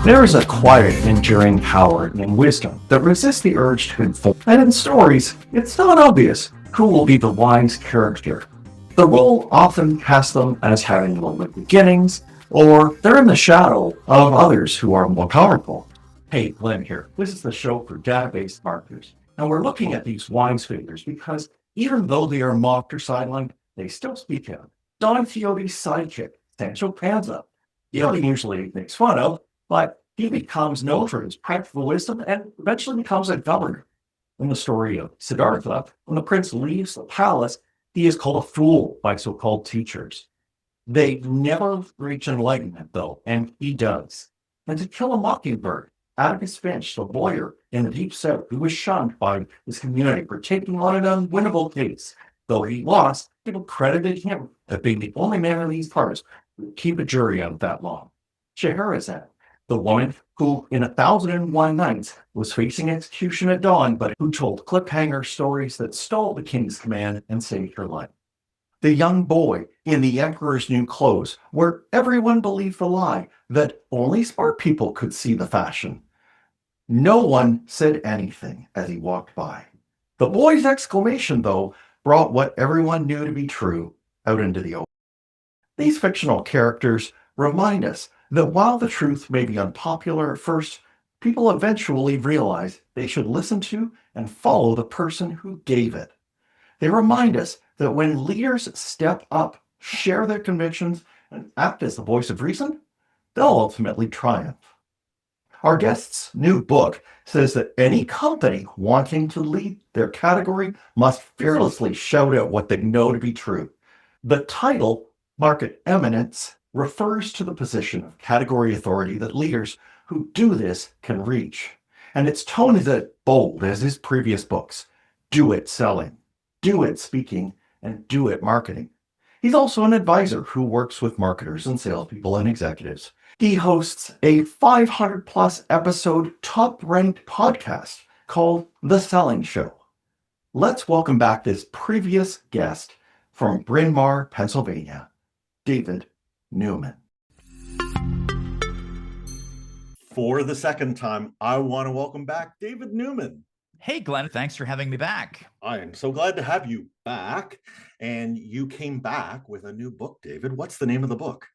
There is a quiet, enduring power in wisdom that resists the urge to conform. And in stories, it's not obvious who will be the wise character. The role often casts them as having lonely beginnings, or they're in the shadow of others who are more powerful. Hey, Glenn here. This is the show for database marketers. And we're looking at these wise figures because even though they are mocked or sidelined, they still speak out. Don Quixote's sidekick, Sancho Panza. Quixote usually makes fun of, but he becomes known for his practical wisdom and eventually becomes a governor. In the story of Sidharrtha, when the prince leaves the palace, he is called a fool by so-called teachers. They never reach enlightenment, though, and he does. And to kill a Mockingbird, Atticus Finch, the lawyer in the Deep South, who was shunned by his community for taking on an unwinnable case. Though he lost, people credited him as being the only man in these parts who would keep a jury out that long. Sidharrtha, the woman who, in 1001 Nights, was facing execution at dawn, but who told cliffhanger stories that stole the king's command and saved her life. The young boy in the Emperor's New Clothes, where everyone believed the lie that only smart people could see the fashion. No one said anything as he walked by. The boy's exclamation, though, brought what everyone knew to be true out into the open. These fictional characters remind us that while the truth may be unpopular at first, people eventually realize they should listen to and follow the person who gave it. They remind us that when leaders step up, share their convictions, and act as the voice of reason, they'll ultimately triumph. Our guest's new book says that any company wanting to lead their category must fearlessly shout out what they know to be true. The title, Market Eminence, refers to the position of category authority that leaders who do this can reach. And its tone is as bold as his previous books. Do it selling, do it speaking, and do it marketing. He's also an advisor who works with marketers and salespeople and executives. He hosts a 500 plus episode top ranked podcast called The Selling Show. Let's welcome back this previous guest from Bryn Mawr, Pennsylvania, David Newman. For the second time, I want to welcome back David Newman. Hey, Glenn, thanks for having me back. I am so glad to have you back. And you came back with a new book, David. What's the name of the book?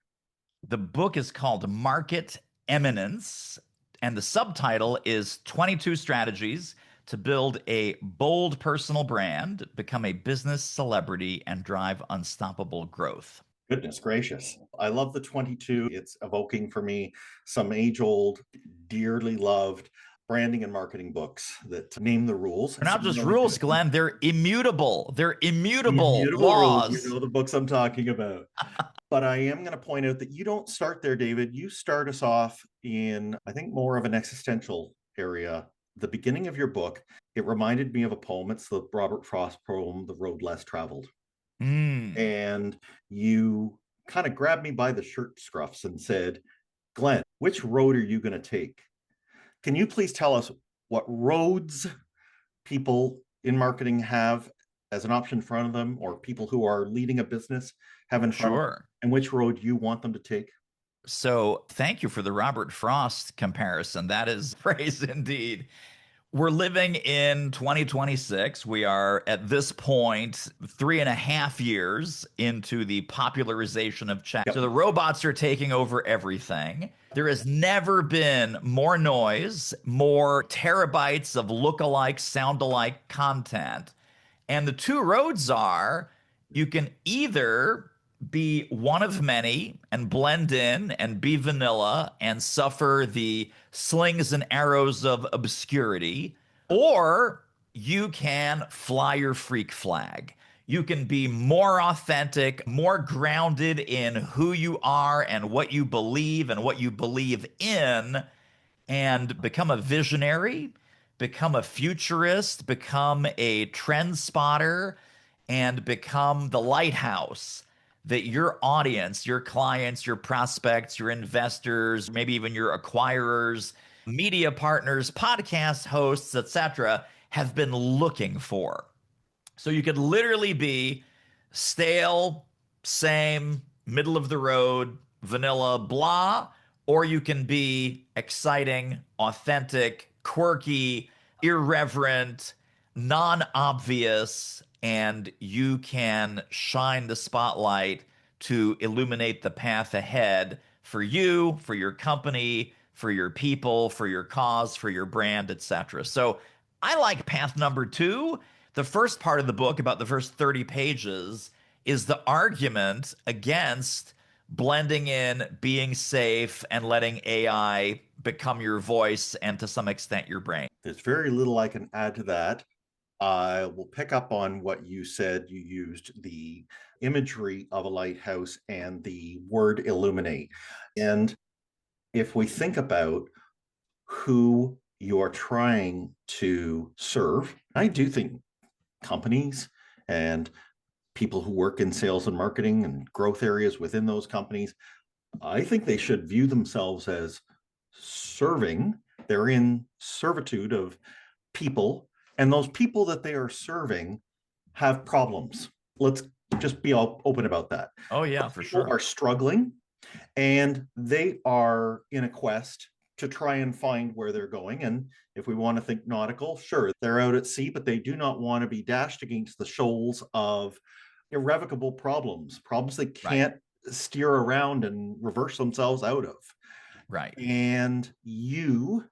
The book is called Market Eminence, and the subtitle is 22 Strategies to Build a Bold Personal Brand, Become a Business Celebrity, and Drive Unstoppable Growth. Goodness gracious. I love the 22. It's evoking for me some age-old, dearly loved branding and marketing books that name the rules. They're not just rules, Glenn. They're immutable. They're immutable laws. Rules. You know the books I'm talking about. But I am going to point out that you don't start there, David. You start us off in, I think, more of an existential area. The beginning of your book, it reminded me of a poem. It's the Robert Frost poem, The Road Less Traveled. And you kind of grabbed me by the shirt scruffs and said, Glenn, which road are you going to take? Can you please tell us what roads people in marketing have as an option in front of them, or people who are leading a business have in front of them, and which road you want them to take? So thank you for the Robert Frost comparison. That is praise indeed. We're living in 2026. We are at this point 3.5 years into the popularization of chat. So the robots are taking over everything. There has never been more noise, more terabytes of look-alike, sound-alike content. And the two roads are, you can either be one of many and blend in and be vanilla and suffer the slings and arrows of obscurity, or you can fly your freak flag. You can be more authentic, more grounded in who you are and what you believe in, and become a visionary, become a futurist, become a trend spotter, and become the lighthouse that your audience, your clients, your prospects, your investors, maybe even your acquirers, media partners, podcast hosts, etc., have been looking for. So you could literally be stale, same, middle of the road, vanilla, blah, or you can be exciting, authentic, quirky, irreverent, non-obvious, and you can shine the spotlight to illuminate the path ahead for you, for your company, for your people, for your cause, for your brand, etc. So I like path number two. The first part of the book, about the first 30 pages, is the argument against blending in, being safe, and letting AI become your voice and to some extent your brain. There's very little I can add to that. I will pick up on what you said. You used the imagery of a lighthouse and the word illuminate. And if we think about who you're trying to serve, I do think companies and people who work in sales and marketing and growth areas within those companies, I think they should view themselves as serving. They're in servitude of people, and those people that they are serving have problems. Let's just be all open about that. Oh, yeah, for People sure. are struggling, and they are in a quest to try and find where they're going. And if we want to think nautical, sure, they're out at sea, but they do not want to be dashed against the shoals of irrevocable problems they Right, can't steer around and reverse themselves out of. right. And you,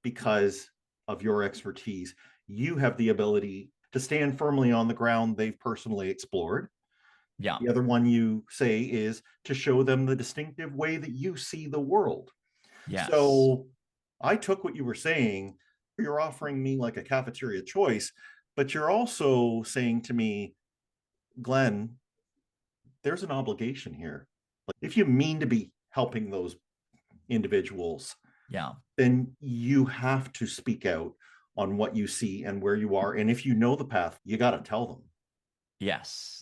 because of your expertise, you have the ability to stand firmly on the ground they've personally explored. Yeah, The other one you say is to show them the distinctive way that you see the world. yes. So I took what you were saying. You're offering me like a cafeteria choice, but you're also saying to me, Glenn, there's an obligation here. Like, if you mean to be helping those individuals, Yeah, then you have to speak out on what you see and where you are. And if you know the path, you got to tell them. yes.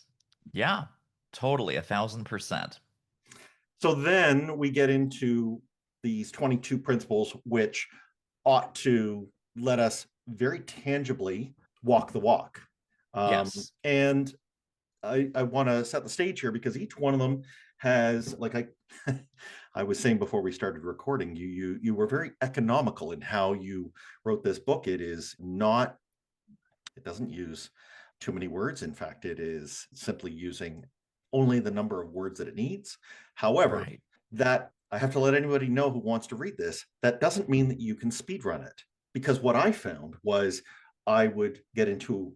Yeah, totally. 1,000%. So then we get into these 22 principles, which ought to let us very tangibly walk the walk. Yes. And I want to set the stage here because each one of them has, like I was saying before we started recording, you were very economical in how you wrote this book. It doesn't use too many words. In fact, it is simply using only the number of words that it needs. However, Right. that I have to let anybody know who wants to read this, that doesn't mean that you can speed run it. Because what I found was I would get into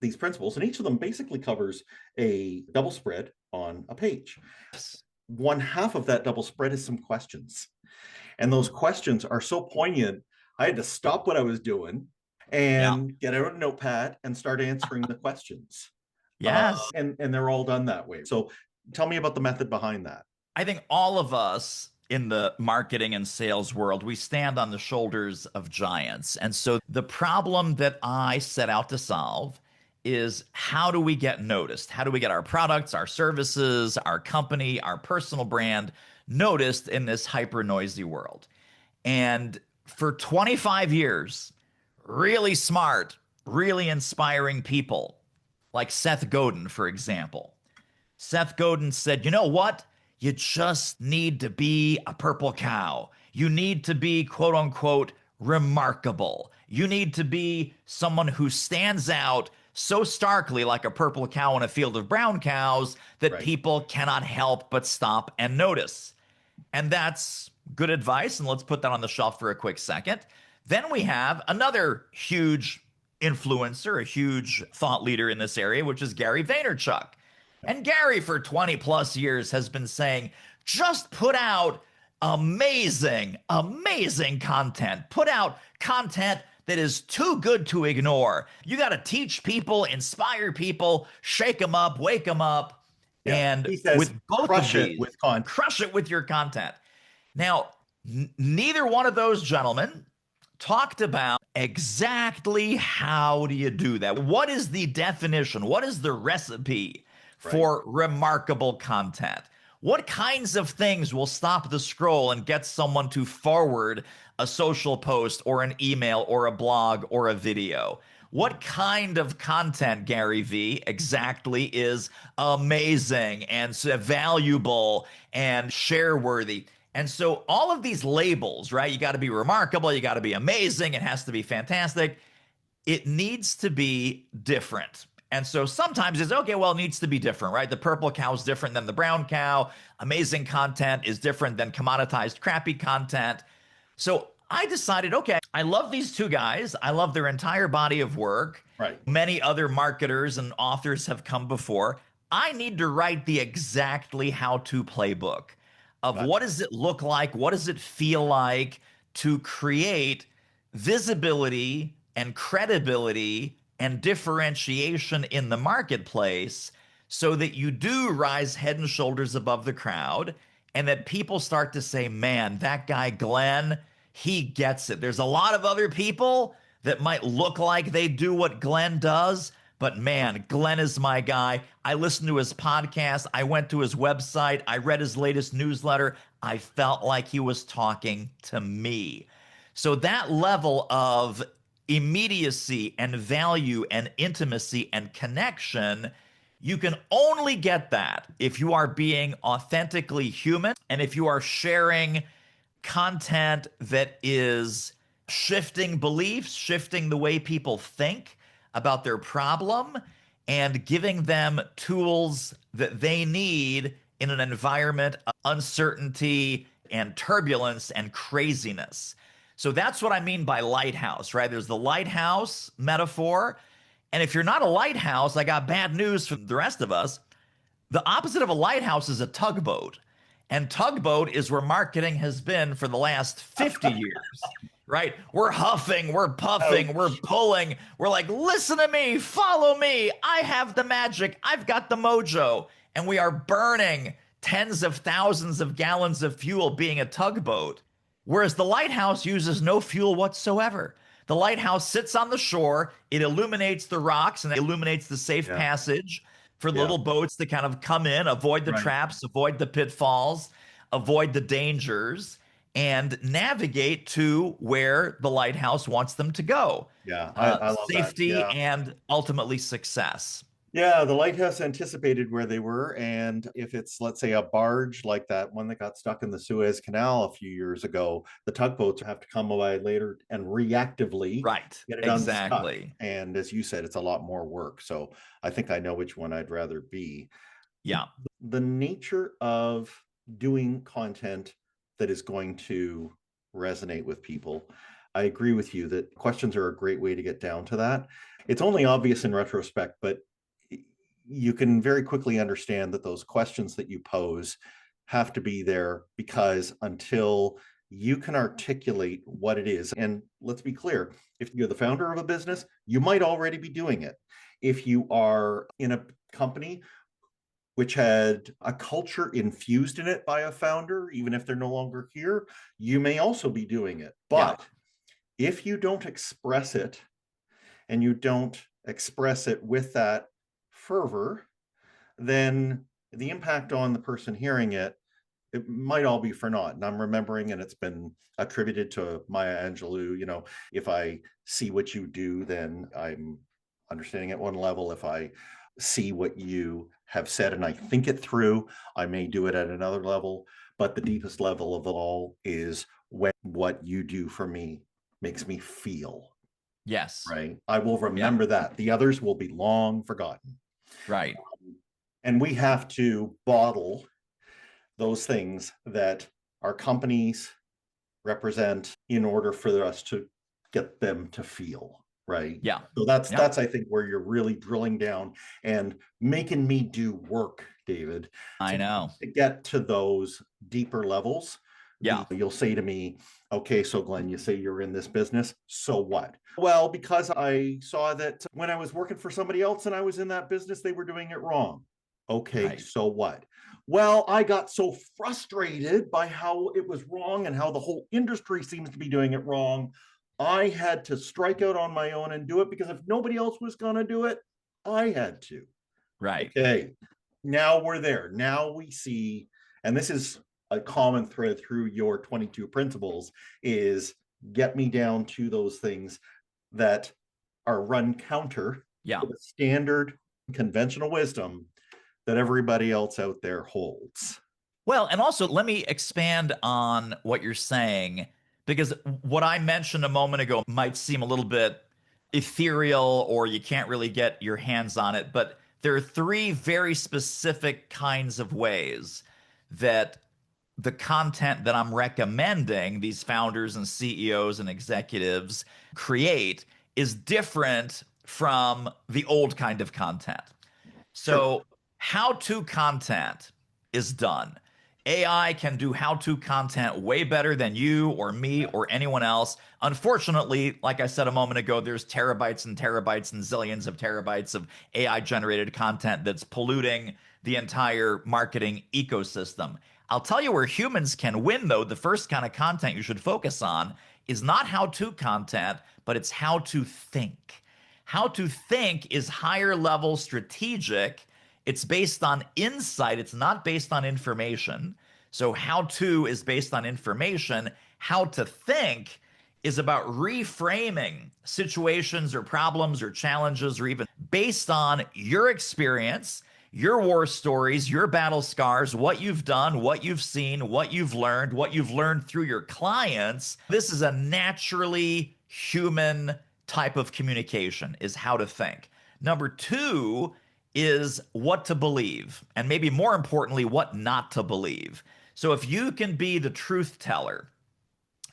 these principles, and each of them basically covers a double spread on a page. Yes. One half of that double spread is some questions. And those questions are so poignant, I had to stop what I was doing Yeah. and get out a notepad and start answering the questions. Yes. And they're all done that way. So tell me about the method behind that. I think all of us in the marketing and sales world, we stand on the shoulders of giants. And so the problem that I set out to solve is, how do we get noticed? How do we get our products, our services, our company, our personal brand noticed in this hyper noisy world? And for 25 years, really smart, really inspiring people like Seth Godin, for example. Seth Godin said, you know what? You just need to be a purple cow. You need to be, quote unquote, remarkable. You need to be someone who stands out so starkly like a purple cow in a field of brown cows that Right. people cannot help but stop and notice. And that's good advice. And let's put that on the shelf for a quick second. Then we have another huge influencer, a huge thought leader in this area, which is Gary Vaynerchuk. And Gary, for 20 plus years, has been saying, just put out amazing, amazing content. Put out content that is too good to ignore. You got to teach people, inspire people, shake them up, wake them up. Yeah. And He says, with both crush of it these, with content. crush it with your content. Now, neither one of those gentlemen talked about exactly how do you do that. What is the definition? What is the recipe for remarkable content? What kinds of things will stop the scroll and get someone to forward a social post or an email or a blog or a video? What kind of content, Gary V, exactly is amazing and valuable and share worthy? And so all of these labels, right? You got to be remarkable, you got to be amazing, it has to be fantastic. It needs to be different. And so sometimes it's okay, well, it needs to be different, right? The purple cow is different than the brown cow. Amazing content is different than commoditized, crappy content. So I decided, okay, I love these two guys. I love their entire body of work. Right. Many other marketers and authors have come before. I need to write the exactly how to playbook of Gotcha. what does it look like? What does it feel like to create visibility and credibility and differentiation in the marketplace so that you do rise head and shoulders above the crowd and that people start to say, man, that guy Glenn, he gets it. There's a lot of other people that might look like they do what Glenn does, but man, Glenn is my guy. I listened to his podcast. I went to his website. I read his latest newsletter. I felt like he was talking to me. So that level of immediacy and value and intimacy and connection, you can only get that if you are being authentically human and if you are sharing content that is shifting beliefs, shifting the way people think about their problem, and giving them tools that they need in an environment of uncertainty and turbulence and craziness. So that's what I mean by lighthouse, right? There's the lighthouse metaphor. And if you're not a lighthouse, I got bad news for the rest of us. The opposite of a lighthouse is a tugboat. And tugboat is where marketing has been for the last 50 years, right? We're huffing, we're puffing, we're pulling. We're like, listen to me, follow me. I have the magic, I've got the mojo. And we are burning tens of thousands of gallons of fuel being a tugboat. Whereas the lighthouse uses no fuel whatsoever. The lighthouse sits on the shore, it illuminates the rocks and it illuminates the safe passage for the little boats to kind of come in, avoid the traps, avoid the pitfalls, avoid the dangers, and navigate to where the lighthouse wants them to go. Yeah, I love safety that. Yeah. and ultimately success. Yeah, the lighthouse anticipated where they were. And if it's, let's say, a barge like that one that got stuck in the Suez Canal a few years ago, the tugboats have to come by later and reactively get it unstuck. And as you said, it's a lot more work. So I think I know which one I'd rather be. Yeah. The nature of doing content that is going to resonate with people. I agree with you that questions are a great way to get down to that. It's only obvious in retrospect, but you can very quickly understand that those questions that you pose have to be there, because until you can articulate what it is, and let's be clear, if you're the founder of a business, you might already be doing it. If you are in a company which had a culture infused in it by a founder, even if they're no longer here, you may also be doing it. But if you don't express it, and you don't express it with that fervor, then the impact on the person hearing it, it might all be for naught. And I'm remembering, and it's been attributed to Maya Angelou, if I see what you do, then I'm understanding at one level. If I see what you have said and I think it through, I may do it at another level. But the deepest level of it all is when what you do for me makes me feel. Yes. Right. I will remember that. The others will be long forgotten. Right. And we have to bottle those things that our companies represent in order for us to get them to feel. Right. Yeah. So that's I think where you're really drilling down and making me do work, David. I know. To get to those deeper levels. Yeah. You'll say to me, okay, so Glenn, you say you're in this business. So what? Well, because I saw that when I was working for somebody else and I was in that business, they were doing it wrong. Okay, so what? Well, I got so frustrated by how it was wrong and how the whole industry seems to be doing it wrong. I had to strike out on my own and do it, because if nobody else was going to do it, I had to. Right. Okay. Now we're there. Now we see, and this is a common thread through your 22 principles, is get me down to those things that are run counter to the standard conventional wisdom that everybody else out there holds. Well, and also let me expand on what you're saying, because what I mentioned a moment ago might seem a little bit ethereal or you can't really get your hands on it, but there are three very specific kinds of ways that the content that I'm recommending these founders and CEOs and executives create is different from the old kind of content. Sure. So, how to content is done. AI can do how to content way better than you or me or anyone else. Unfortunately, like I said a moment ago, there's terabytes and terabytes and zillions of terabytes of AI generated content that's polluting the entire marketing ecosystem. I'll tell you where humans can win, though. The first kind of content you should focus on is not how to content, but it's how to think. How to think is higher level strategic. It's based on insight, it's not based on information. So, how to is based on information. How to think is about reframing situations or problems or challenges, or even based on your experience, your war stories, your battle scars, what you've done, what you've seen, what you've learned through your clients. This is a naturally human type of communication, is how to think. Number two is what to believe, and maybe more importantly, what not to believe. So if you can be the truth teller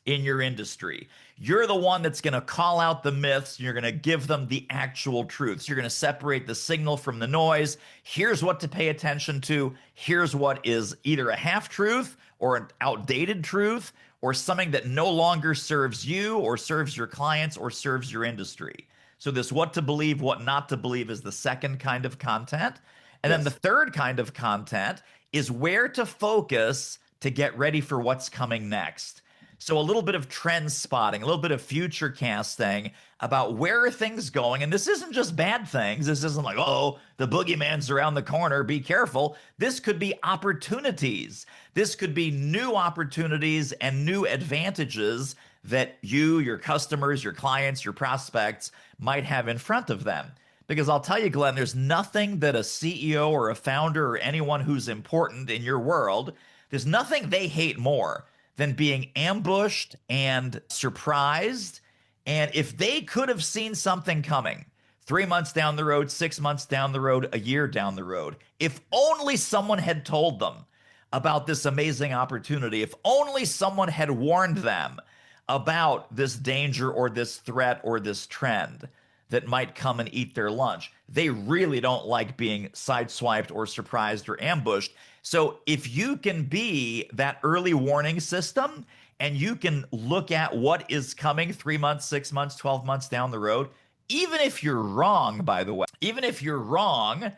in your industry, you're the one that's going to call out the myths. You're going to give them the actual truths. You're going to separate the signal from the noise. Here's what to pay attention to. Here's what is either a half truth or an outdated truth or something that no longer serves you or serves your clients or serves your industry. So, this what to believe, what not to believe is the second kind of content. And then the Yes. third kind of content is where to focus to get ready for what's coming next. So a little bit of trend spotting, a little bit of future casting about where are things going. And this isn't just bad things. This isn't like, oh, the boogeyman's around the corner, be careful. This could be opportunities. This could be new opportunities and new advantages that you, your customers, your clients, your prospects might have in front of them. Because I'll tell you, Glenn, there's nothing that a CEO or a founder or anyone who's important in your world, there's nothing they hate more than being ambushed and surprised. And if they could have seen something coming 3 months down the road, 6 months down the road, a year down the road, if only someone had told them about this amazing opportunity, if only someone had warned them about this danger or this threat or this trend that might come and eat their lunch. They really don't like being sideswiped or surprised or ambushed. So if you can be that early warning system and you can look at what is coming 3 months, 6 months, 12 months down the road, even if you're wrong, by the way, even if you're wrong,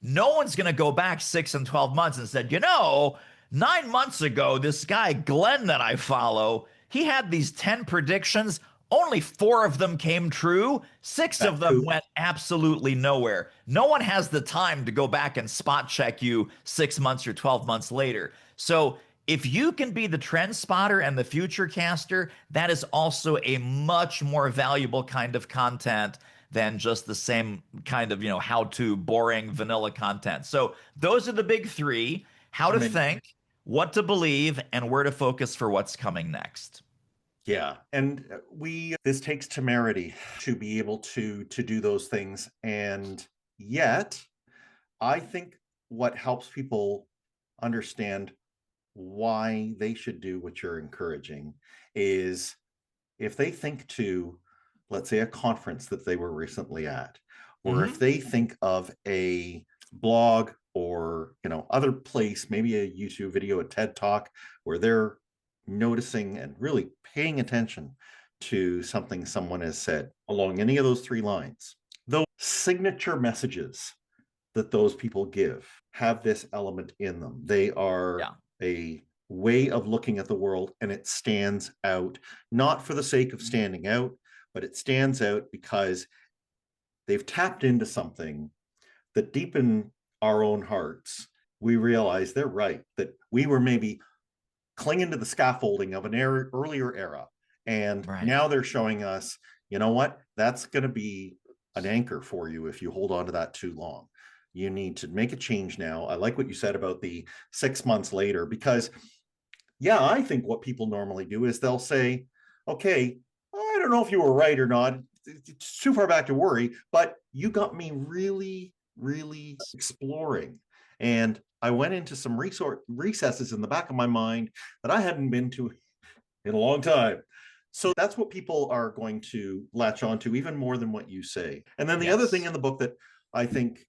no one's going to go back 6 and 12 months and said, 9 months ago, this guy, Glenn, that I follow, he had these 10 predictions. Only 4 of them came true. 6 of them went absolutely nowhere. No one has the time to go back and spot check you 6 months or 12 months later. So if you can be the trend spotter and the future caster, that is also a much more valuable kind of content than just the same kind of, how to boring vanilla content. So those are the big three: how to think, what to believe, and where to focus for what's coming next. Yeah, and this takes temerity to be able to do those things. And yet, I think what helps people understand why they should do what you're encouraging is if they think to, let's say, a conference that they were recently at, or if they think of a blog or other place, maybe a YouTube video, a TED Talk, where they're noticing and really paying attention to something someone has said along any of those 3 lines. Those signature messages that those people give have this element in them. They are a way of looking at the world, and it stands out, not for the sake of standing out, but it stands out because they've tapped into something that deep in our own hearts, we realize they're right, that we were maybe clinging to the scaffolding of an earlier era. And now they're showing us, you know what, that's going to be an anchor for you if you hold on to that too long. You need to make a change now. I like what you said about the 6 months later, because yeah, I think what people normally do is they'll say, okay, I don't know if you were right or not. It's too far back to worry, but you got me really, really exploring. And I went into some recesses in the back of my mind that I hadn't been to in a long time. So that's what people are going to latch onto even more than what you say. And then the other thing in the book that I think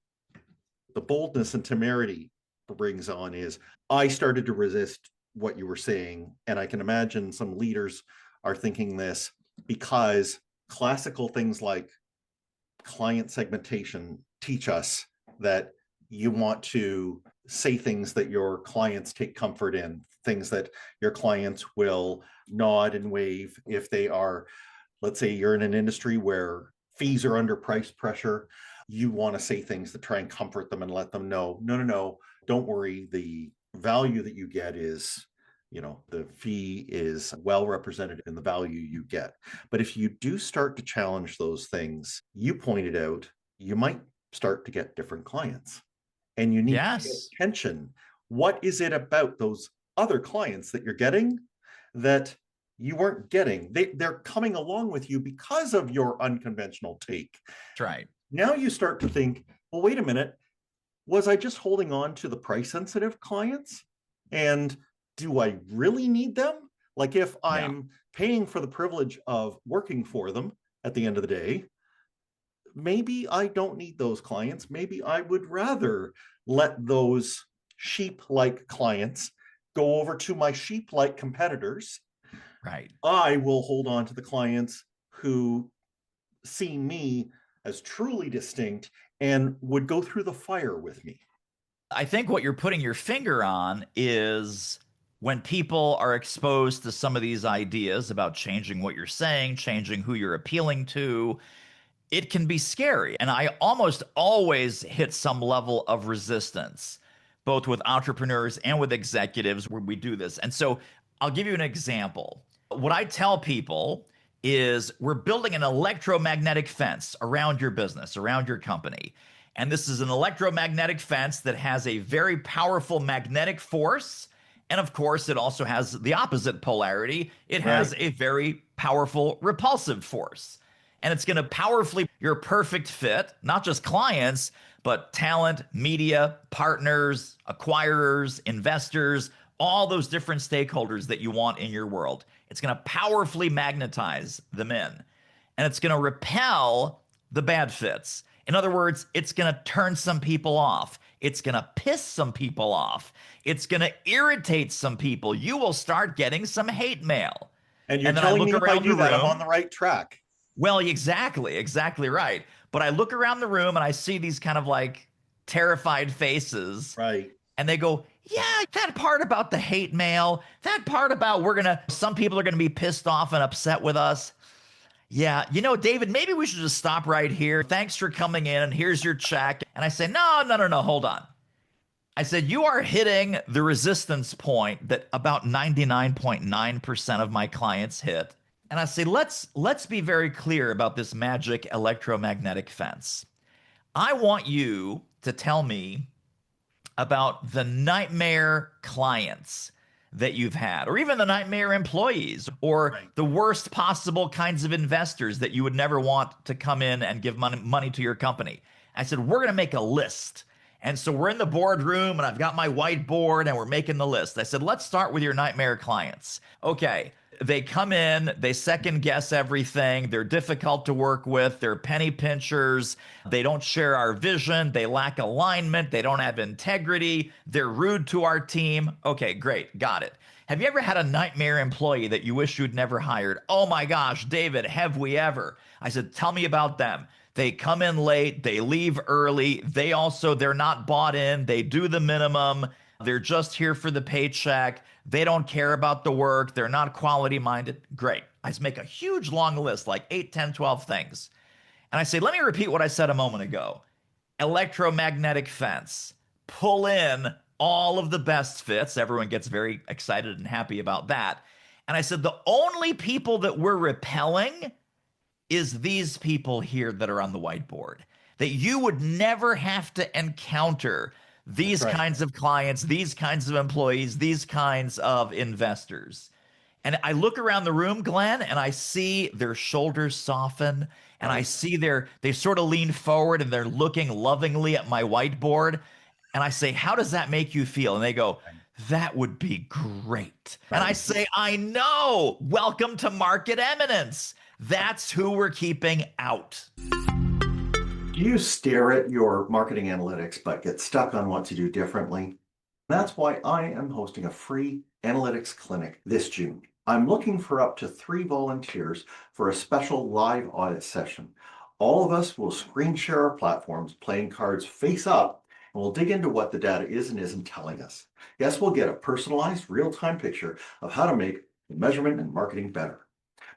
the boldness and temerity brings on is I started to resist what you were saying. And I can imagine some leaders are thinking this because classical things like client segmentation teach us that you want to say things that your clients take comfort in, things that your clients will nod and wave if they are, let's say you're in an industry where fees are under price pressure. You want to say things that try and comfort them and let them know, no, don't worry. The value that you get is, the fee is well represented in the value you get. But if you do start to challenge those things, you pointed out, you might start to get different clients. And you need to pay attention. What is it about those other clients that you're getting that you weren't getting? They're coming along with you because of your unconventional take. That's right. Now you start to think, well, wait a minute. Was I just holding on to the price sensitive clients? And do I really need them? Like if I'm paying for the privilege of working for them at the end of the day, maybe I don't need those clients. Maybe I would rather let those sheep-like clients go over to my sheep-like competitors. Right. I will hold on to the clients who see me as truly distinct and would go through the fire with me. I think what you're putting your finger on is when people are exposed to some of these ideas about changing what you're saying, changing who you're appealing to, it can be scary. And I almost always hit some level of resistance, both with entrepreneurs and with executives where we do this. And so I'll give you an example. What I tell people is we're building an electromagnetic fence around your business, around your company. And this is an electromagnetic fence that has a very powerful magnetic force. And of course, it also has the opposite polarity. It has a very powerful repulsive force. And it's going to powerfully, your perfect fit, not just clients, but talent, media, partners, acquirers, investors, all those different stakeholders that you want in your world. It's going to powerfully magnetize them in. And it's going to repel the bad fits. In other words, it's going to turn some people off. It's going to piss some people off. It's going to irritate some people. You will start getting some hate mail. And you're telling me if I do that, I'm on the right track. Well, exactly right. But I look around the room and I see these kind of like terrified faces. Right. And they go, yeah, that part about the hate mail, that part about some people are going to be pissed off and upset with us. Yeah, David, maybe we should just stop right here. Thanks for coming in, and here's your check. And I say, no, hold on. I said, you are hitting the resistance point that about 99.9% of my clients hit. And I say, let's be very clear about this magic electromagnetic fence. I want you to tell me about the nightmare clients that you've had, or even the nightmare employees, or the worst possible kinds of investors that you would never want to come in and give money to your company. I said, we're going to make a list. And so we're in the boardroom and I've got my whiteboard and we're making the list. I said, let's start with your nightmare clients. Okay. They come in, they second guess everything. They're difficult to work with. They're penny pinchers. They don't share our vision. They lack alignment. They don't have integrity. They're rude to our team. Okay, great. Got it. Have you ever had a nightmare employee that you wish you'd never hired? Oh my gosh, David, have we ever? I said, tell me about them. They come in late. They leave early. They're not bought in. They do the minimum. They're just here for the paycheck. They don't care about the work. They're not quality minded. Great. I just make a huge long list, like 8, 10, 12 things. And I say, let me repeat what I said a moment ago. Electromagnetic fence. Pull in all of the best fits. Everyone gets very excited and happy about that. And I said, the only people that we're repelling is these people here that are on the whiteboard. that you would never have to encounter That's these right. kinds of clients, these kinds of employees, these kinds of investors. And I look around the room, Glenn, and I see their shoulders soften, and I Right. see they sort of lean forward and they're looking lovingly at my whiteboard. And I say, "How does that make you feel?" And they go, Right. "That would be great." And I Right. say, "I know. Welcome to Market Eminence. That's who we're keeping out." Do you stare at your marketing analytics but get stuck on what to do differently? That's why I am hosting a free analytics clinic this June. I'm looking for up to 3 volunteers for a special live audit session. All of us will screen share our platforms, playing cards face up, and we'll dig into what the data is and isn't telling us. Yes, we'll get a personalized, real-time picture of how to make measurement and marketing better.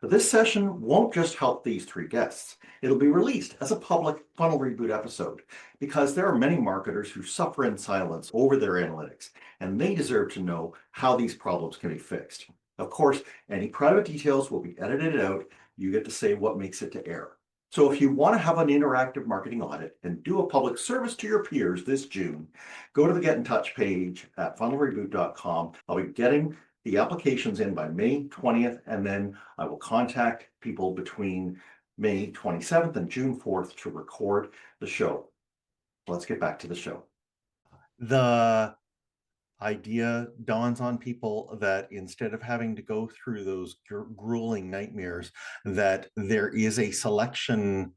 But this session won't just help these 3 guests. It'll be released as a public Funnel Reboot episode because there are many marketers who suffer in silence over their analytics, and they deserve to know how these problems can be fixed. Of course, any private details will be edited out. You get to say what makes it to air. So if you want to have an interactive marketing audit and do a public service to your peers this June, go to the Get in Touch page at funnelreboot.com. I'll be getting the applications in by May 20th, and then I will contact people between May 27th and June 4th to record the show. Let's get back to the show. The idea dawns on people that instead of having to go through those grueling nightmares, that there is a selection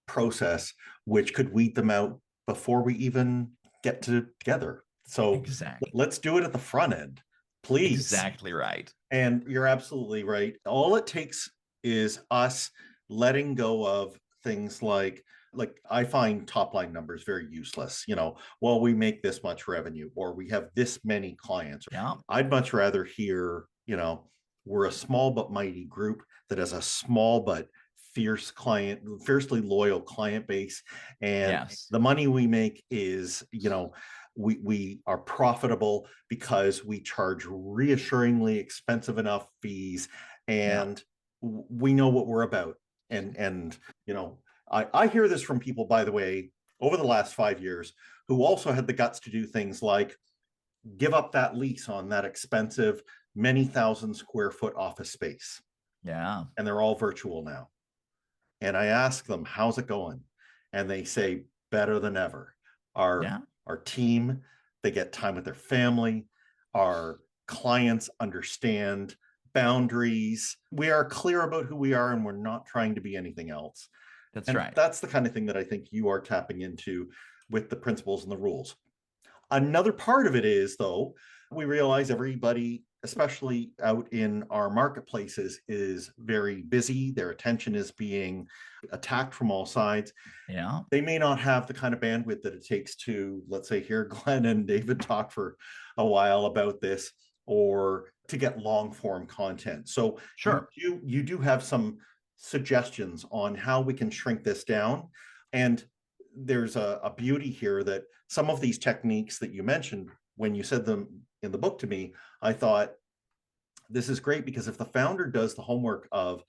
process which could weed them out before we even get together. So Exactly. let's do it at the front end, please. Exactly right. And you're absolutely right. All it takes is us letting go of things like I find top line numbers very useless. Well, we make this much revenue or we have this many clients. Yeah. I'd much rather hear, we're a small but mighty group that has a small but fiercely loyal client base. And Yes. the money we make is, we are profitable because we charge reassuringly expensive enough fees, and we know what we're about. And I hear this from people, by the way, over the last 5 years, who also had the guts to do things like give up that lease on that expensive, many thousand square foot office space. Yeah. And they're all virtual now. And I ask them, how's it going? And they say, better than ever. Our team, they get time with their family. Our clients understand boundaries. We are clear about who we are, and we're not trying to be anything else. That's and right. That's the kind of thing that I think you are tapping into with the principles and the rules. Another part of it is, though, we realize everybody, especially out in our marketplaces, is very busy. Their attention is being attacked from all sides. Yeah. They may not have the kind of bandwidth that it takes to, let's say, hear Glenn and David talk for a while about this, or to get long form content. So sure, you do have some suggestions on how we can shrink this down. And there's a beauty here that some of these techniques that you mentioned, when you said them in the book to me, I thought, this is great, because if the founder does the homework of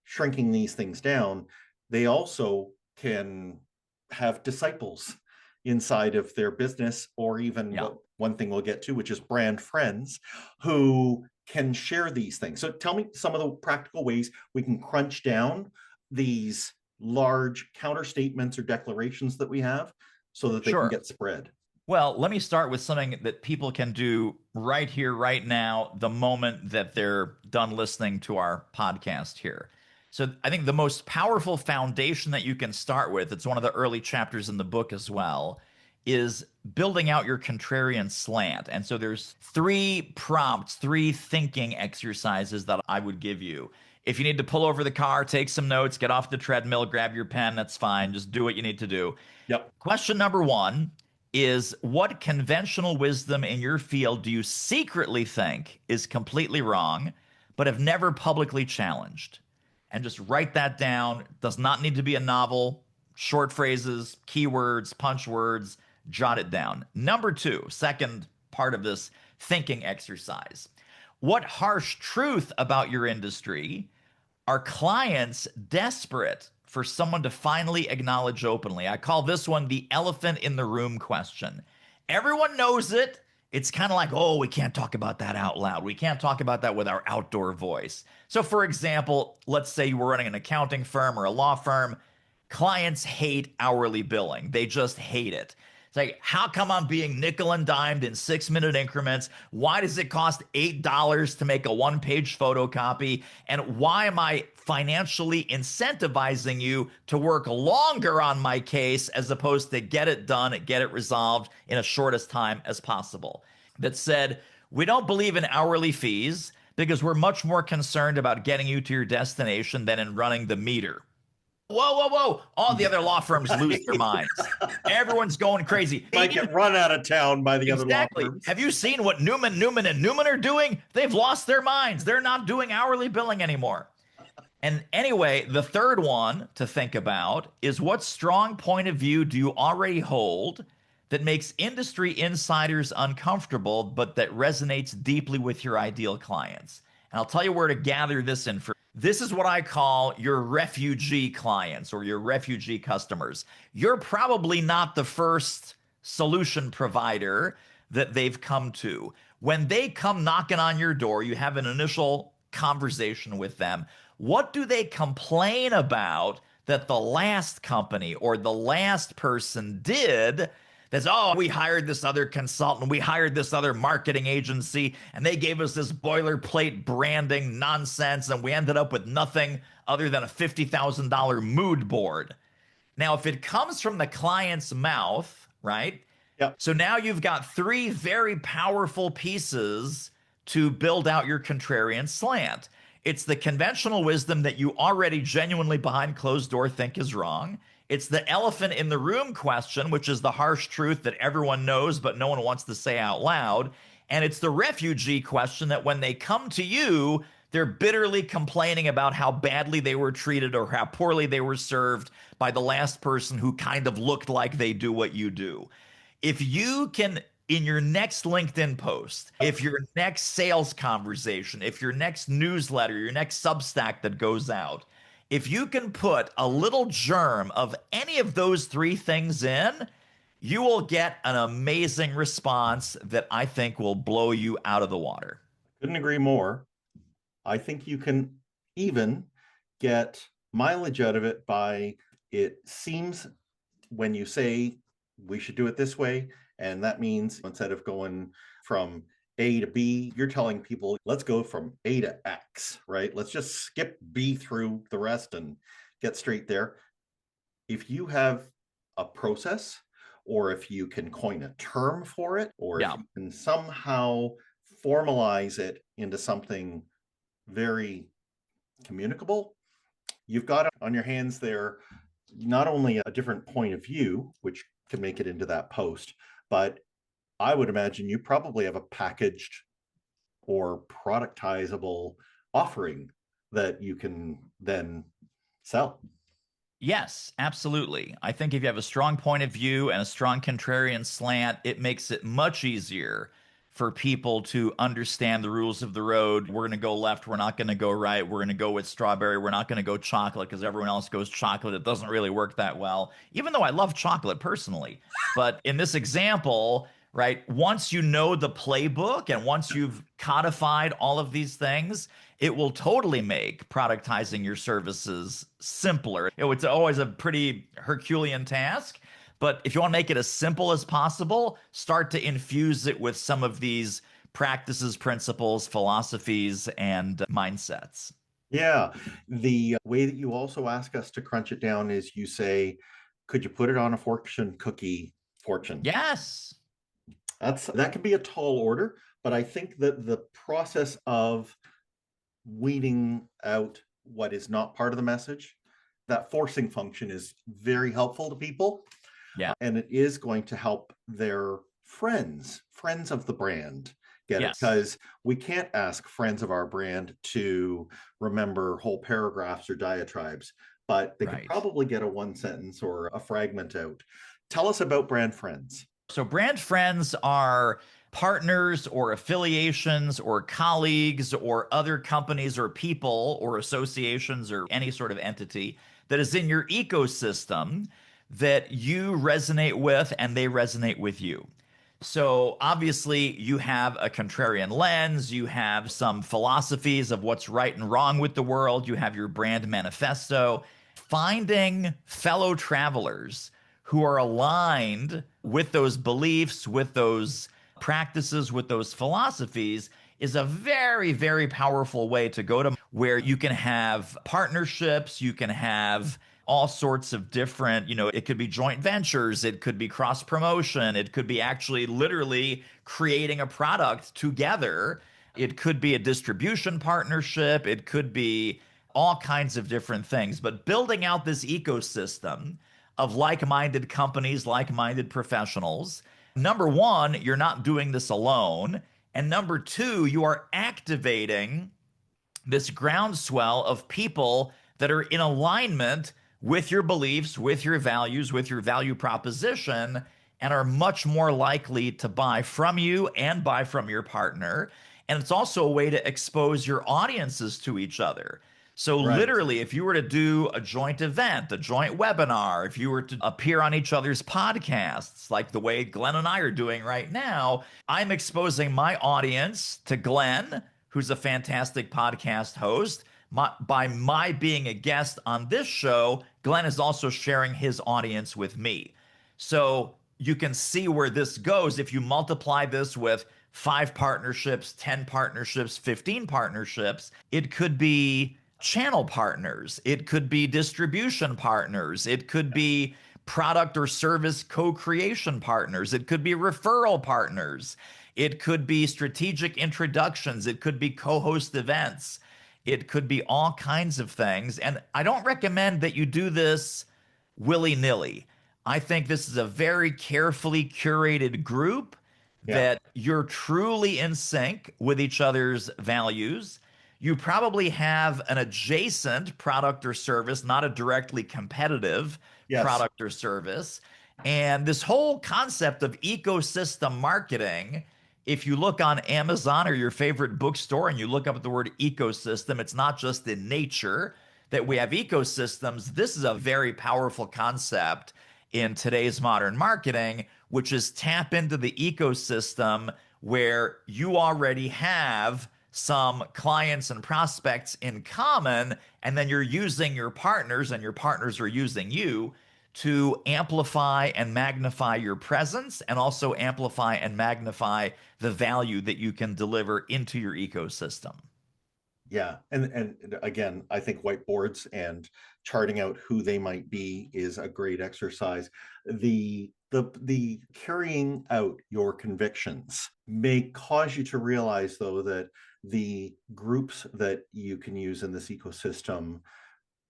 shrinking these things down, they also can have disciples inside of their business, or even one thing we'll get to, which is brand friends, who can share these things. So tell me some of the practical ways we can crunch down these large counter statements or declarations that we have so that they can get spread. Well, let me start with something that people can do right here, right now, the moment that they're done listening to our podcast here. So I think the most powerful foundation that you can start with, it's one of the early chapters in the book as well, is building out your contrarian slant. And so there's 3 prompts, 3 thinking exercises that I would give you. If you need to pull over the car, take some notes, get off the treadmill, grab your pen, that's fine. Just do what you need to do. Yep. Question number 1 is, what conventional wisdom in your field do you secretly think is completely wrong, but have never publicly challenged? And just write that down. It does not need to be a novel. Short phrases, keywords, punch words, jot it down. Number 2, second part of this thinking exercise. What harsh truth about your industry are clients desperate for someone to finally acknowledge openly. I call this one the elephant in the room question. Everyone knows it. It's kind of like, oh, we can't talk about that out loud. We can't talk about that with our outdoor voice. So, for example, let's say you were running an accounting firm or a law firm. Clients hate hourly billing, they just hate it. It's like, how come I'm being nickel and dimed in 6-minute increments? Why does it cost $8 to make a 1-page photocopy? And why am I financially incentivizing you to work longer on my case as opposed to get it done, get it resolved in as short as time as possible? That said, we don't believe in hourly fees because we're much more concerned about getting you to your destination than in running the meter. Whoa, whoa, whoa. All the other law firms lose their minds. Everyone's going crazy. Might get run out of town by the other law Exactly. firms. Have you seen what Newman are doing? They've lost their minds. They're not doing hourly billing anymore. And anyway, the third one to think about is what strong point of view do you already hold that makes industry insiders uncomfortable, but that resonates deeply with your ideal clients? And I'll tell you where to gather this information. This is what I call your refugee clients or your refugee customers. You're probably not the first solution provider that they've come to. When they come knocking on your door, you have an initial conversation with them. What do they complain about that the last company or the last person did? That's, oh, we hired this other consultant, we hired this other marketing agency, and they gave us this boilerplate branding nonsense, and we ended up with nothing other than a $50,000 mood board. Now, if it comes from the client's mouth, right? Yep. So now you've got 3 very powerful pieces to build out your contrarian slant. It's the conventional wisdom that you already genuinely behind closed door think is wrong. It's the elephant in the room question, which is the harsh truth that everyone knows, but no one wants to say out loud. And it's the refugee question that when they come to you, they're bitterly complaining about how badly they were treated or how poorly they were served by the last person who kind of looked like they do what you do. If you can, in your next LinkedIn post, if your next sales conversation, if your next newsletter, your next Substack that goes out, if you can put a little germ of any of those 3 things in, you will get an amazing response that I think will blow you out of the water. Couldn't agree more. I think you can even get mileage out of it by, it seems when you say we should do it this way, and that means instead of going from A to B, you're telling people, let's go from A to X, right? Let's just skip B through the rest and get straight there. If you have a process, or if you can coin a term for it, or if you can somehow formalize it into something very communicable, you've got on your hands there not only a different point of view, which can make it into that post, but I would imagine you probably have a packaged or productizable offering that you can then sell. Yes, absolutely. I think if you have a strong point of view and a strong contrarian slant, it makes it much easier for people to understand the rules of the road. We're going to go left. We're not going to go right. We're going to go with strawberry. We're not going to go chocolate because everyone else goes chocolate. It doesn't really work that well, even though I love chocolate personally. But in this example, right, once you know the playbook and once you've codified all of these things, it will totally make productizing your services simpler. It's always a pretty Herculean task. But if you want to make it as simple as possible, start to infuse it with some of these practices, principles, philosophies, and mindsets. Yeah. The way that you also ask us to crunch it down is you say, could you put it on a fortune cookie fortune? Yes. That can be a tall order, but I think that the process of weeding out what is not part of the message, that forcing function is very helpful to people. Yeah. And it is going to help their friends of the brand get it, Yes. because we can't ask friends of our brand to remember whole paragraphs or diatribes, but they could probably get a 1 sentence or a fragment out. Tell us about brand friends. So brand friends are partners or affiliations or colleagues or other companies or people or associations or any sort of entity that is in your ecosystem that you resonate with and they resonate with you. So obviously, you have a contrarian lens, you have some philosophies of what's right and wrong with the world, you have your brand manifesto. Finding fellow travelers who are aligned with those beliefs, with those practices, with those philosophies is a very, very powerful way to go to, where you can have partnerships, you can have all sorts of different, it could be joint ventures, it could be cross promotion, it could be actually literally creating a product together, it could be a distribution partnership, it could be all kinds of different things. But building out this ecosystem of like minded companies, like minded professionals, number one, you're not doing this alone. And number two, you are activating this groundswell of people that are in alignment with your beliefs, with your values, with your value proposition, and are much more likely to buy from you and buy from your partner. And it's also a way to expose your audiences to each other. So, Right. literally, if you were to do a joint event, a joint webinar, if you were to appear on each other's podcasts, like the way Glenn and I are doing right now, I'm exposing my audience to Glenn, who's a fantastic podcast host. By my being a guest on this show, Glenn is also sharing his audience with me. So you can see where this goes if you multiply this with 5 partnerships, 10 partnerships, 15 partnerships. It could be channel partners, it could be distribution partners, it could be product or service co-creation partners, it could be referral partners, it could be strategic introductions, it could be co-host events, it could be all kinds of things. And I don't recommend that you do this willy-nilly. I think this is a very carefully curated group Yeah. that you're truly in sync with each other's values. You probably have an adjacent product or service, not a directly competitive Yes. product or service. And this whole concept of ecosystem marketing, if you look on Amazon or your favorite bookstore and you look up the word ecosystem, it's not just in nature that we have ecosystems. This is a very powerful concept in today's modern marketing, which is tap into the ecosystem where you already have some clients and prospects in common, and then you're using your partners and your partners are using you to amplify and magnify your presence, and also amplify and magnify the value that you can deliver into your ecosystem. Yeah. And again, I think whiteboards and charting out who they might be is a great exercise. The carrying out your convictions may cause you to realize, though, that the groups that you can use in this ecosystem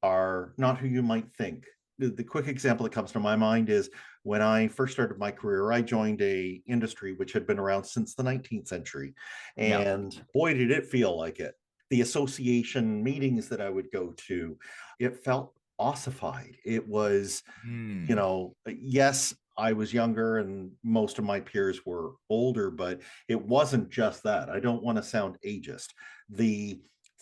are not who you might think. The quick example that comes to my mind is when I first started my career, I joined a industry which had been around since the 19th century. Yeah. And boy, did it feel like it. The association meetings that I would go to, it felt ossified. It was, yes, I was younger and most of my peers were older, but it wasn't just that. I don't want to sound ageist. The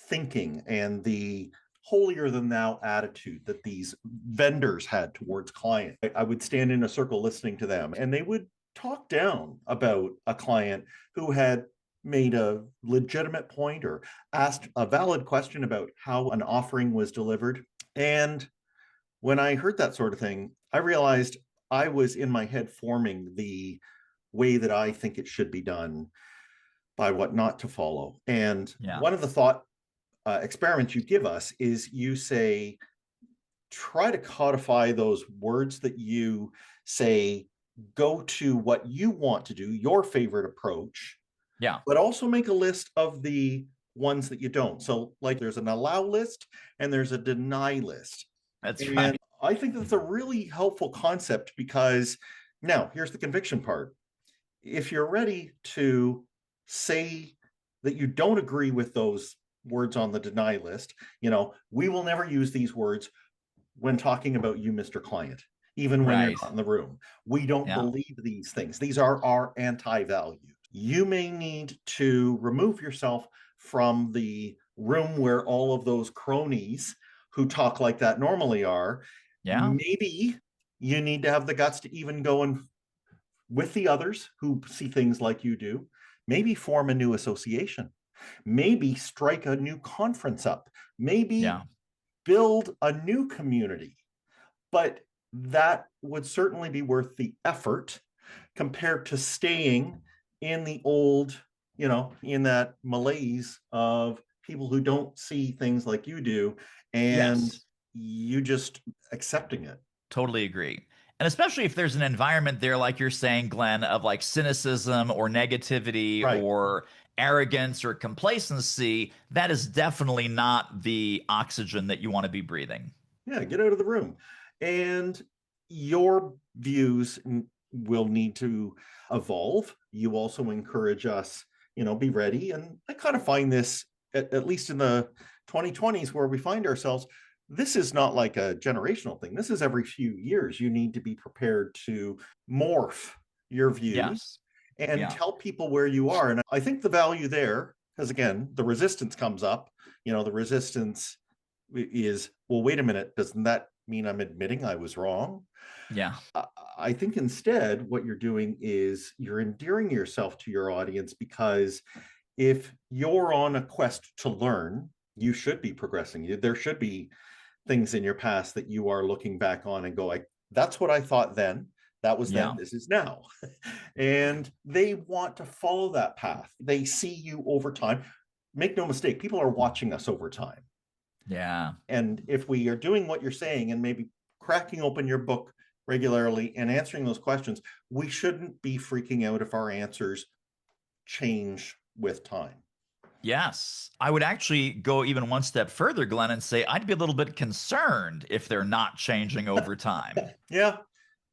thinking and the holier than thou attitude that these vendors had towards clients. I would stand in a circle listening to them, and they would talk down about a client who had made a legitimate point or asked a valid question about how an offering was delivered. And when I heard that sort of thing, I realized I was in my head forming the way that I think it should be done by what not to follow. And one of the thought experiments you give us is you say, try to codify those words that you say, go to what you want to do, your favorite approach. Yeah. But also make a list of the ones that you don't. So like there's an allow list and there's a deny list. That's right. I think that's a really helpful concept, because now here's the conviction part. If you're ready to say that you don't agree with those words on the deny list, we will never use these words when talking about you, Mr. Client, even when you're not in the room. We don't believe these things. These are our anti-values. You may need to remove yourself from the room where all of those cronies who talk like that normally are. Yeah. Maybe you need to have the guts to even go and with the others who see things like you do, maybe form a new association, maybe strike a new conference up, maybe Yeah. build a new community. But that would certainly be worth the effort compared to staying in the old, in that malaise of people who don't see things like you do and Yes. you just accepting it. Totally agree. And especially if there's an environment there, like you're saying, Glenn, of like cynicism or negativity Right. or arrogance or complacency, that is definitely not the oxygen that you want to be breathing. Yeah, get out of the room. And your views will need to evolve. You also encourage us, be ready. And I kind of find this, at least in the 2020s where we find ourselves, this is not like a generational thing. This is every few years. You need to be prepared to morph your views Yes. and Yeah. tell people where you are. And I think the value there, because again, the resistance comes up, the resistance is, well, wait a minute, doesn't that mean I'm admitting I was wrong? Yeah. I think instead what you're doing is you're endearing yourself to your audience, because if you're on a quest to learn, you should be progressing. There should be things in your past that you are looking back on and go, that's what I thought then. That was then, Yeah. this is now. And they want to follow that path. They see you over time. Make no mistake, people are watching us over time. Yeah. And if we are doing what you're saying and maybe cracking open your book regularly and answering those questions, we shouldn't be freaking out if our answers change with time. Yes. I would actually go even one step further, Glenn, and say I'd be a little bit concerned if they're not changing over time. Yeah.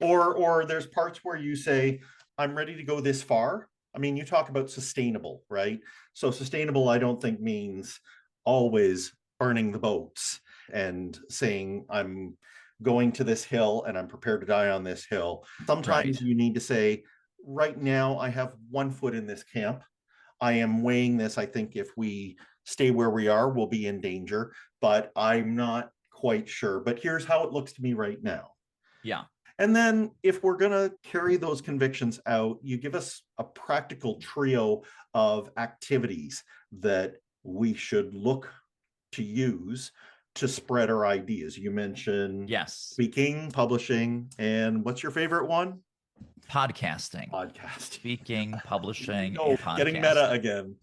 Or there's parts where you say, I'm ready to go this far. I mean, you talk about sustainable, right? So sustainable, I don't think means always burning the boats and saying, I'm going to this hill and I'm prepared to die on this hill. Right. Sometimes you need to say, right now, I have one foot in this camp. I am weighing this. I think if we stay where we are, we'll be in danger, but I'm not quite sure. But here's how it looks to me right now. Yeah. And then if we're going to carry those convictions out, you give us a practical trio of activities that we should look to use to spread our ideas. You mentioned Yes. speaking, publishing, and what's your favorite one? Podcasting. Podcast. Speaking, publishing, Oh, and getting meta podcasting. again.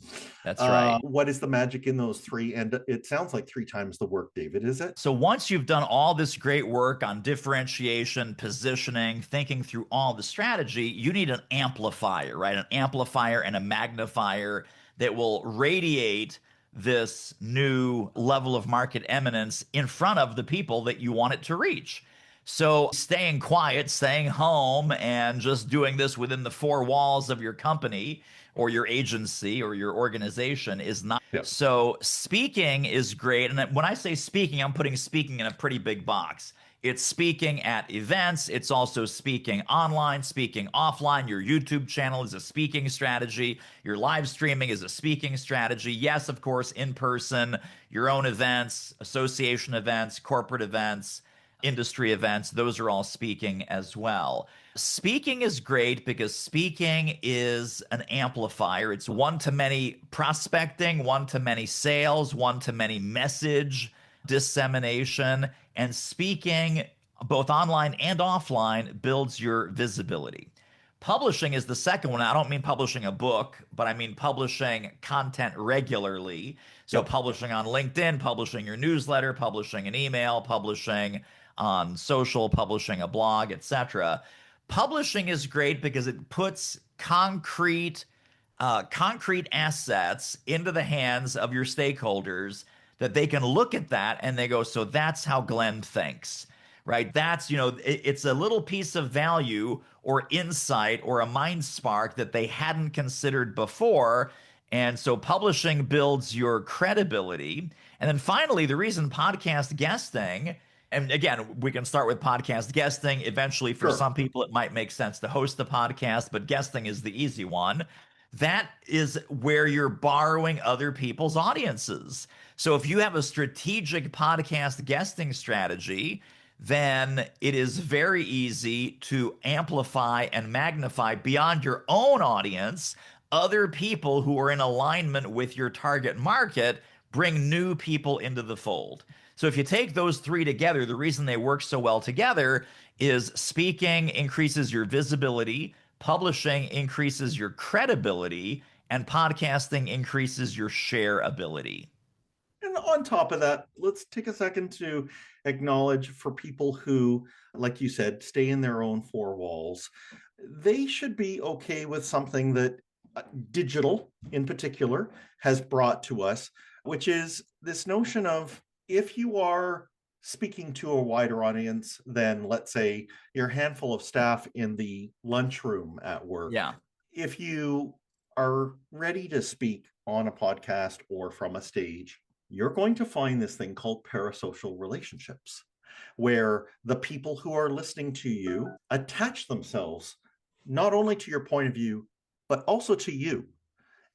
That's right. What is the magic in those three? And it sounds like 3 times the work, David, is it? So once you've done all this great work on differentiation, positioning, thinking through all the strategy, you need an amplifier, right? An amplifier and a magnifier that will radiate this new level of market eminence in front of the people that you want it to reach. So staying quiet, staying home, and just doing this within the four walls of your company or your agency or your organization is not. Yeah. So speaking is great. And when I say speaking, I'm putting speaking in a pretty big box. It's speaking at events. It's also speaking online, speaking offline. Your YouTube channel is a speaking strategy. Your live streaming is a speaking strategy. Yes, of course, in person, your own events, association events, corporate events, industry events, those are all speaking as well. Speaking is great because speaking is an amplifier. It's one-to-many prospecting, one-to-many sales, one-to-many message dissemination, and speaking both online and offline builds your visibility. Publishing is the second one. I don't mean publishing a book, but I mean publishing content regularly. So Yep. publishing on LinkedIn, publishing your newsletter, publishing an email, publishing on social, publishing a blog, etc. Publishing is great because it puts concrete assets into the hands of your stakeholders that they can look at that and they go, so that's how Glenn thinks, right? That's, it's a little piece of value or insight or a mind spark that they hadn't considered before. And so publishing builds your credibility. And then finally, the reason podcast guesting, and again, we can start with podcast guesting. Eventually, for Sure. some people, it might make sense to host the podcast, but guesting is the easy one. That is where you're borrowing other people's audiences. So if you have a strategic podcast guesting strategy, then it is very easy to amplify and magnify beyond your own audience other people who are in alignment with your target market, bring new people into the fold. So if you take those three together, the reason they work so well together is speaking increases your visibility, publishing increases your credibility, and podcasting increases your shareability. And on top of that, let's take a second to acknowledge for people who, like you said, stay in their own four walls, they should be okay with something that digital in particular has brought to us, which is this notion of if you are speaking to a wider audience than, let's say, your handful of staff in the lunchroom at work. Yeah. If you are ready to speak on a podcast or from a stage, you're going to find this thing called parasocial relationships, where the people who are listening to you attach themselves not only to your point of view, but also to you.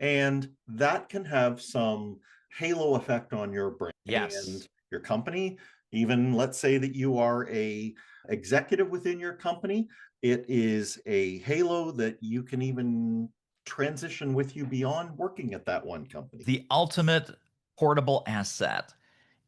And that can have some halo effect on your brand and your company. Even let's say that you are a executive within your company, it is a halo that you can even transition with you beyond working at that one company. The ultimate portable asset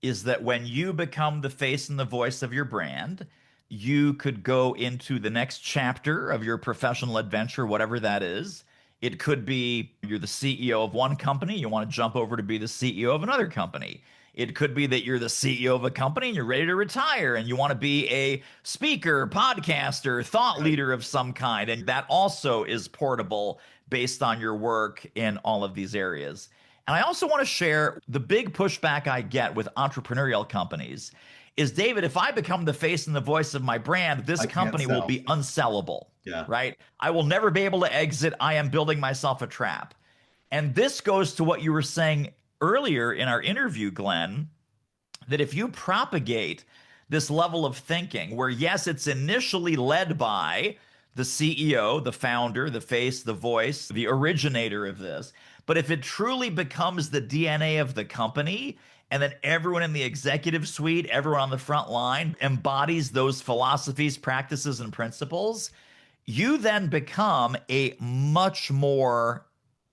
is that when you become the face and the voice of your brand, you could go into the next chapter of your professional adventure, whatever that is. It could be you're the CEO of one company, you want to jump over to be the CEO of another company. It could be that you're the CEO of a company and you're ready to retire and you want to be a speaker, podcaster, thought leader of some kind. And that also is portable based on your work in all of these areas. And I also want to share the big pushback I get with entrepreneurial companies is, David, if I become the face and the voice of my brand, this company will be unsellable, right? I will never be able to exit. I am building myself a trap. And this goes to what you were saying earlier in our interview, Glenn, that if you propagate this level of thinking where, yes, it's initially led by the CEO, the founder, the face, the voice, the originator of this, but if it truly becomes the DNA of the company, and then everyone in the executive suite, everyone on the front line embodies those philosophies, practices, and principles, you then become a much more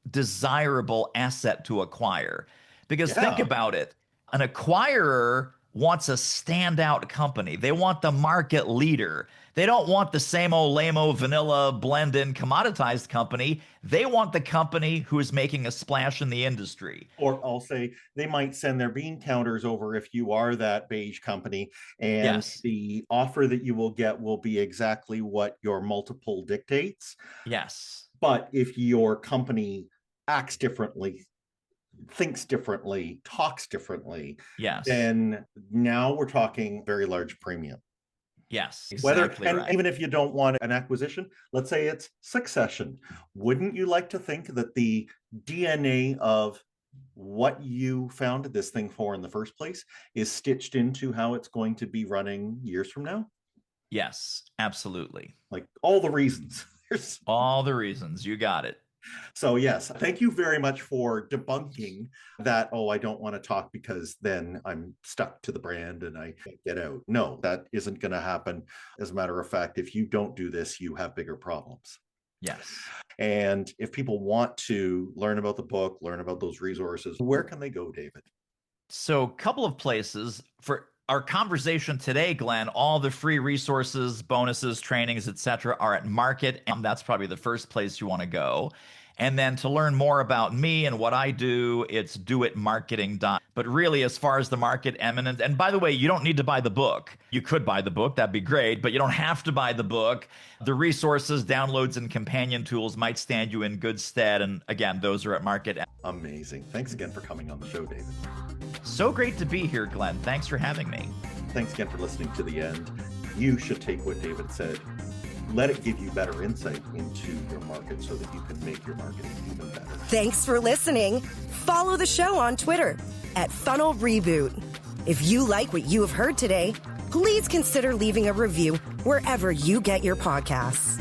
desirable asset to acquire. Because think about it, an acquirer wants a standout company. They want the market leader. They don't want the same old lame-o vanilla blend-in commoditized company. They want the company who is making a splash in the industry. Or I'll say they might send their bean counters over if you are that beige company, and the offer that you will get will be exactly what your multiple dictates. Yes. But if your company acts differently, thinks differently, talks differently, then now we're talking very large premium. Yes, exactly. And even if you don't want an acquisition, let's say it's succession. Wouldn't you like to think that the DNA of what you founded this thing for in the first place is stitched into how it's going to be running years from now? Yes, absolutely. Like all the reasons. All the reasons. You got it. So yes, thank you very much for debunking that, I don't want to talk because then I'm stuck to the brand and I can't get out. No, that isn't going to happen. As a matter of fact, if you don't do this, you have bigger problems. Yes. And if people want to learn about the book, learn about those resources, where can they go, David? So a couple of places. For our conversation today, Glenn, all the free resources, bonuses, trainings, etc., are at Market, and that's probably the first place you want to go. And then to learn more about me and what I do, it's doitmarketing.com. But really, as far as the Market Eminence, and by the way, you don't need to buy the book. You could buy the book, that'd be great, but you don't have to buy the book. The resources, downloads, and companion tools might stand you in good stead. And again, those are at Market. Amazing. Thanks again for coming on the show, David. So great to be here, Glenn. Thanks for having me. Thanks again for listening to the end. You should take what David said, let it give you better insight into your market so that you can make your marketing even better. Thanks for listening. Follow the show on Twitter @Funnel Reboot. If you like what you have heard today, please consider leaving a review wherever you get your podcasts.